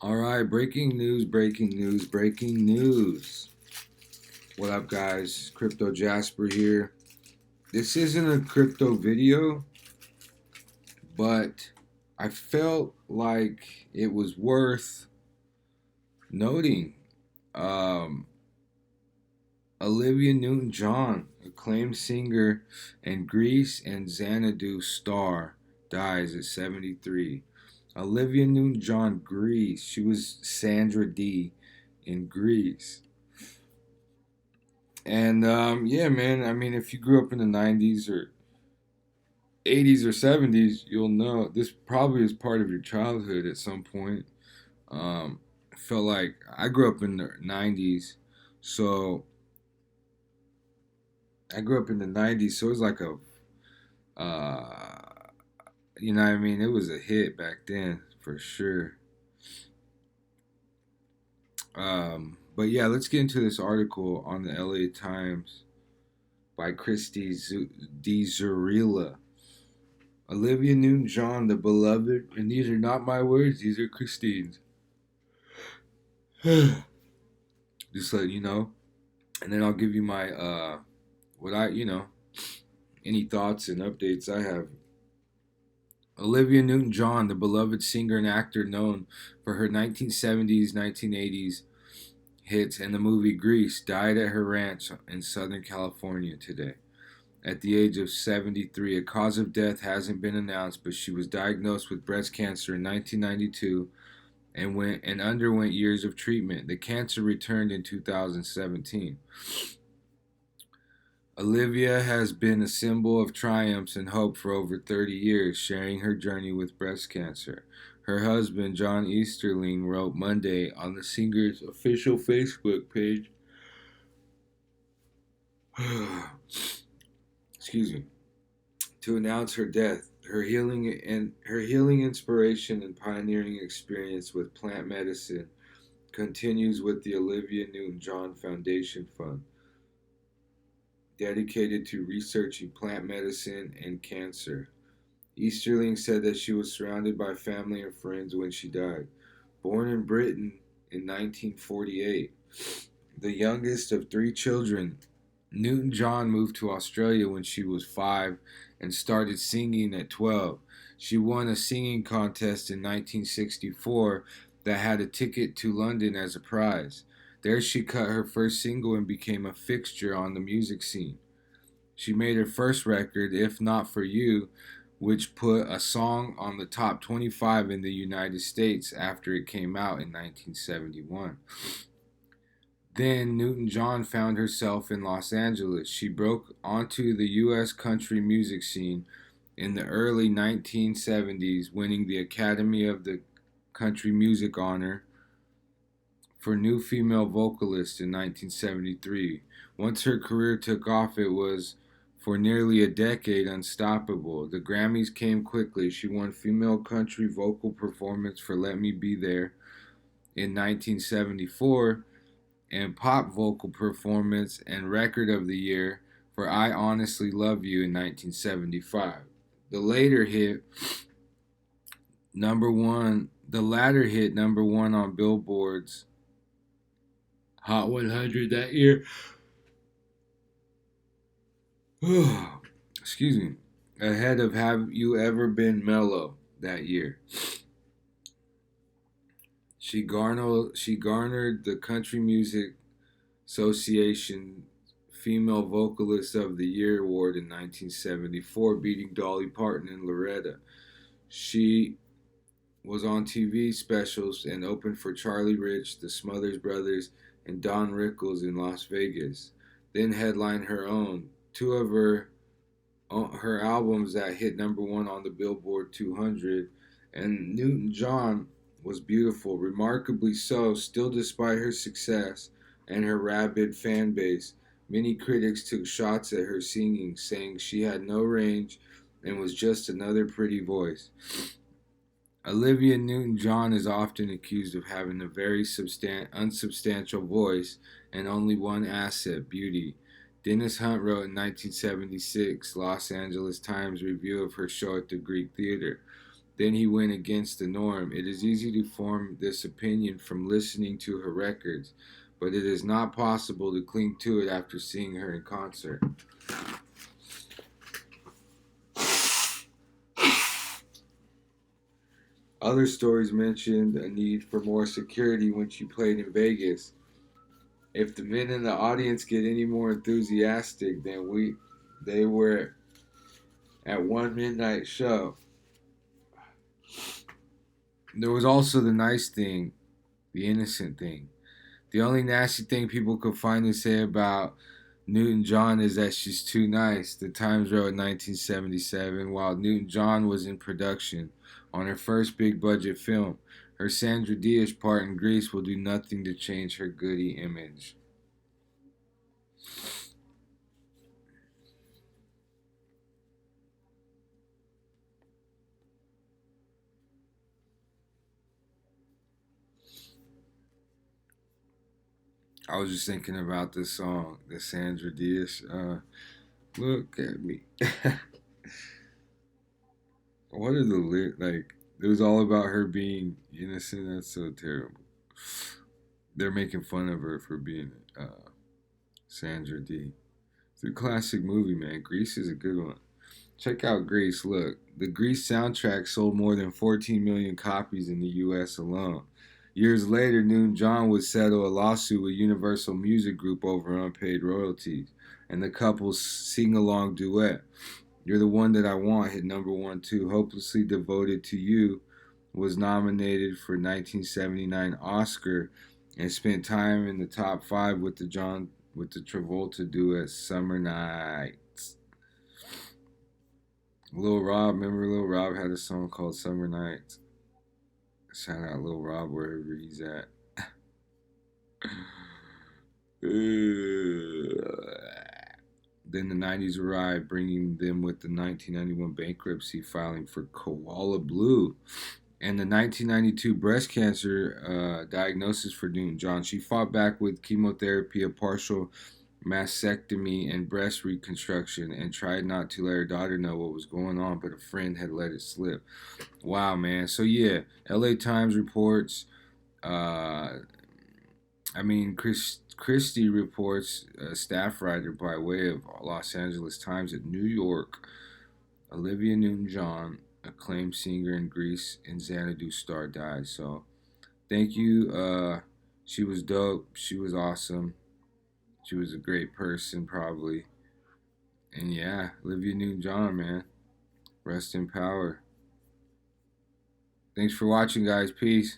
All right, breaking news, breaking news, breaking news. What up, guys? Crypto Jasper here. This isn't a crypto video, but I felt like it was worth noting. Um, Olivia Newton-John, acclaimed singer and Grease and Xanadu star, dies at 73. Olivia Newton-John, Grease. She was Sandra D in Grease. And yeah, man. I mean, if you grew up in the '90s or '80s or '70s, you'll know this probably is part of your childhood at some point. I felt like I grew up in the '90s, so so it was like uh, you know what I mean? It was a hit back then for sure. But yeah, let's get into this article on the LA Times by D. Zurilla. Olivia Newton-John, the beloved, and these are not my words; these are Christine's. Just letting you know, and then I'll give you my what I any thoughts and updates I have. Olivia Newton-John, the beloved singer and actor known for her 1970s, 1980s hits and the movie Grease, died at her ranch in Southern California today. At the age of 73, a cause of death hasn't been announced, but she was diagnosed with breast cancer in 1992 and underwent years of treatment. The cancer returned in 2017. Olivia has been a symbol of triumphs and hope for over 30 years, sharing her journey with breast cancer. Her husband, John Easterling, wrote Monday on the singer's official Facebook page. Excuse me. To announce her death, her healing inspiration and pioneering experience with plant medicine continues with the Olivia Newton-John Foundation Fund, dedicated to researching plant medicine and cancer. Easterling said that she was surrounded by family and friends when she died. Born in Britain in 1948, the youngest of three children, Newton John moved to Australia when she was 5 and started singing at 12. She won a singing contest in 1964 that had a ticket to London as a prize. There she cut her first single and became a fixture on the music scene. She made her first record, If Not For You, which put a song on the top 25 in the United States after it came out in 1971. Then Newton John found herself in Los Angeles. She broke onto the U.S. country music scene in the early 1970s, winning the Academy of the Country Music Honor for New Female Vocalist in 1973. Once her career took off, it was for nearly a decade unstoppable. The Grammys came quickly. She won Female Country Vocal Performance for Let Me Be There in 1974 and Pop Vocal Performance and Record of the Year for I Honestly Love You in 1975. The later hit the latter hit number 1 on Billboard's Hot 100 that year. Excuse me. Ahead of Have You Ever Been Mellow that year. She garnered the Country Music Association Female Vocalist of the Year award in 1974, beating Dolly Parton and Loretta. She was on TV specials and opened for Charlie Rich, the Smothers Brothers, and Don Rickles in Las Vegas. Then headlined her own two of her albums that hit number 1 on the Billboard 200, and Newton John was beautiful, remarkably so, still despite her success and her rabid fan base. Many critics took shots at her singing, saying she had no range and was just another pretty voice. Olivia Newton-John is often accused of having a very unsubstantial voice and only one asset, beauty. Dennis Hunt wrote in 1976 Los Angeles Times review of her show at the Greek Theater. Then he went against the norm. It is easy to form this opinion from listening to her records, but it is not possible to cling to it after seeing her in concert. Other stories mentioned a need for more security when she played in Vegas. If the men in the audience get any more enthusiastic than they were at one midnight show. There was also the nice thing, the innocent thing. The only nasty thing people could find to say about Newton John is that she's too nice. The Times wrote in 1977, while Newton John was in production on her first big budget film, her Sandra Diaz part in Grease will do nothing to change her goody image. I was just thinking about this song, the Sandra Diaz. Look at me. What are the like? It was all about her being innocent. That's so terrible. They're making fun of her for being Sandra D. It's a classic movie, man. Grease is a good one. Check out Grease. Look, the Grease soundtrack sold more than 14 million copies in the U.S. alone. Years later, Newton John would settle a lawsuit with Universal Music Group over unpaid royalties, and the couple's sing-along duet, "You're the One That I Want," hit number one too. "Hopelessly Devoted to You" was nominated for 1979 Oscar and spent time in the top five with the Travolta duet "Summer Nights." Lil Rob, remember Lil Rob had a song called "Summer Nights." Shout out Lil Rob wherever he's at. Then the 90s arrived, bringing them with the 1991 bankruptcy filing for Koala Blue and the 1992 breast cancer diagnosis for Newton John. She fought back with chemotherapy, a partial mastectomy, and breast reconstruction, and tried not to let her daughter know what was going on, but a friend had let it slip. Wow, man. So, yeah, LA Times reports, Christie reports, a staff writer by way of Los Angeles Times at New York, Olivia Newton-John, acclaimed singer in Grease and Xanadu star, died. So, thank you. She was dope. She was awesome. She was a great person, probably. And yeah, Olivia Newton-John, man. Rest in power. Thanks for watching, guys. Peace.